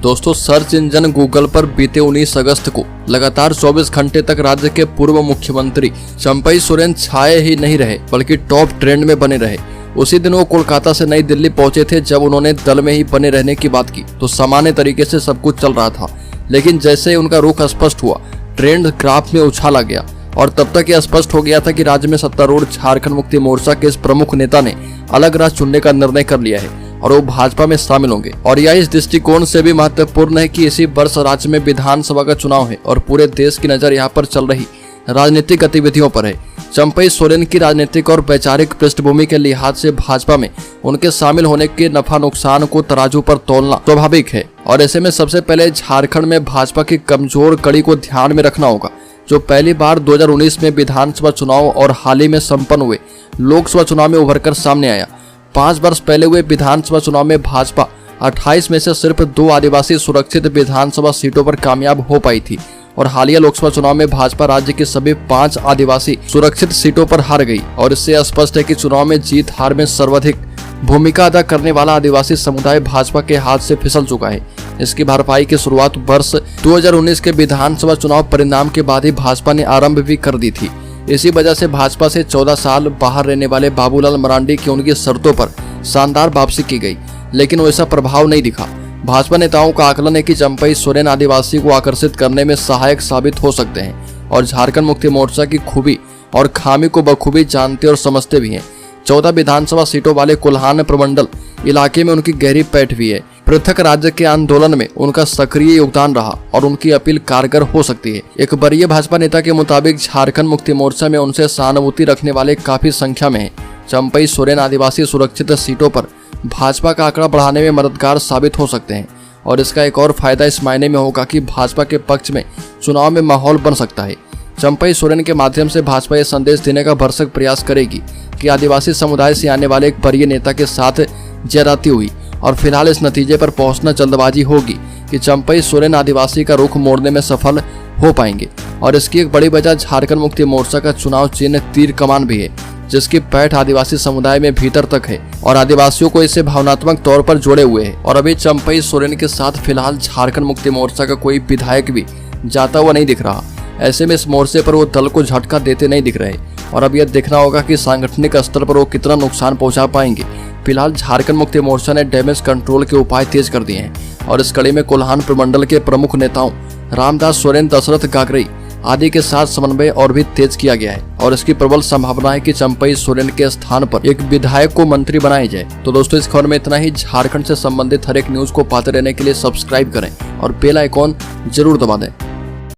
दोस्तों, search engine Google पर बीते 19 अगस्त को लगातार 24 घंटे तक राज्य के पूर्व मुख्यमंत्री चंपई सोरेन छाए ही नहीं रहे बल्कि टॉप ट्रेंड में बने रहे। उसी दिन वो कोलकाता से नई दिल्ली पहुंचे थे जब उन्होंने दल में ही बने रहने की बात की तो सामान्य तरीके से सब कुछ चल रहा था, लेकिन जैसे ही उनका रुख स्पष्ट हुआ ट्रेंड ग्राफ में उछाल आ गया और तब तक यह स्पष्ट हो गया था कि राज्य में सत्तारूढ़ झारखंड मुक्ति मोर्चा के इस प्रमुख नेता ने अलग राह चुनने का निर्णय कर लिया है और वो भाजपा में शामिल होंगे। और यह इस दृष्टिकोण से भी महत्वपूर्ण है कि इसी वर्ष राज्य में विधानसभा का चुनाव है और पूरे देश की नजर यहाँ पर चल रही राजनीतिक गतिविधियों पर है। चंपई सोरेन की राजनीतिक और वैचारिक पृष्ठभूमि के लिहाज से भाजपा में उनके शामिल होने के नफा नुकसान को तराजू पर तोलना स्वाभाविक है और ऐसे में सबसे पहले झारखंड में भाजपा की कमजोर कड़ी को ध्यान में रखना होगा, जो पहली बार 2019 में विधानसभा चुनाव और हाल ही में संपन्न हुए लोकसभा चुनाव में उभरकर सामने आया। 5 वर्ष पहले हुए विधानसभा चुनाव में भाजपा 28 में से सिर्फ 2 आदिवासी सुरक्षित विधानसभा सीटों पर कामयाब हो पाई थी और हालिया लोकसभा चुनाव में भाजपा राज्य की सभी 5 आदिवासी सुरक्षित सीटों पर हार गई और इससे स्पष्ट है कि चुनाव में जीत हार में सर्वाधिक भूमिका अदा करने वाला आदिवासी समुदाय भाजपा के हाथ से फिसल चुका है। इसकी भरपाई की शुरुआत वर्ष 2019 के विधानसभा चुनाव परिणाम के बाद ही भाजपा ने आरंभ भी कर दी थी। इसी वजह से भाजपा से 14 साल बाहर रहने वाले बाबूलाल मरांडी की उनकी शर्तों पर शानदार वापसी की गई, लेकिन वैसा प्रभाव नहीं दिखा। भाजपा नेताओं का आकलन है कि चंपई सोरेन आदिवासी को आकर्षित करने में सहायक साबित हो सकते हैं और झारखंड मुक्ति मोर्चा की खूबी और खामी को बखूबी जानते और समझते भी हैं। 14 विधानसभा सीटों वाले कोल्हान प्रमंडल इलाके में उनकी गहरी पैठ भी है। पृथक राज्य के आंदोलन में उनका सक्रिय योगदान रहा और उनकी अपील कारगर हो सकती है। एक वरीय भाजपा नेता के मुताबिक झारखंड मुक्ति मोर्चा में उनसे सहानुभूति रखने वाले काफी संख्या में है। चंपई सोरेन आदिवासी सुरक्षित सीटों पर भाजपा का आंकड़ा बढ़ाने में मददगार साबित हो सकते हैं और इसका एक और फायदा इस मायने में होगा कि भाजपा के पक्ष में चुनाव में माहौल बन सकता है। चंपई सोरेन के माध्यम से भाजपा यह संदेश देने का भरसक प्रयास करेगी कि आदिवासी समुदाय से आने वाले एक वरीय नेता के साथ ज्यादती हुई और फिलहाल इस नतीजे पर पहुंचना जल्दबाजी होगी कि चंपई सोरेन आदिवासी का रुख मोड़ने में सफल हो पाएंगे। और इसकी एक बड़ी वजह झारखंड मुक्ति मोर्चा का चुनाव चिन्ह तीर कमान भी है, जिसकी पैठ आदिवासी समुदाय में भीतर तक है और आदिवासियों को इससे भावनात्मक तौर पर जोड़े हुए है। और अभी चंपई सोरेन के साथ फिलहाल झारखंड मुक्ति मोर्चा का कोई विधायक भी जाता हुआ नहीं दिख रहा। ऐसे में इस मोर्चे पर वो दल को झटका देते नहीं दिख रहे और अब यह देखना होगा कि सांगठनिक स्तर पर वो कितना नुकसान पहुंचा पाएंगे। फिलहाल झारखंड मुक्ति मोर्चा ने डैमेज कंट्रोल के उपाय तेज कर दिए हैं और इस कड़ी में कोल्हान प्रमंडल के प्रमुख नेताओं रामदास सोरेन, दशरथ गागरई आदि के साथ समन्वय और भी तेज किया गया है और इसकी प्रबल संभावना है कि चंपई सोरेन के स्थान पर एक विधायक को मंत्री बनाया जाए। तो दोस्तों, इस खबर में इतना ही। झारखंड से संबंधित हर एक न्यूज को पाते रहने के लिए सब्सक्राइब करें और बेल आइकॉन जरूर दबा दें।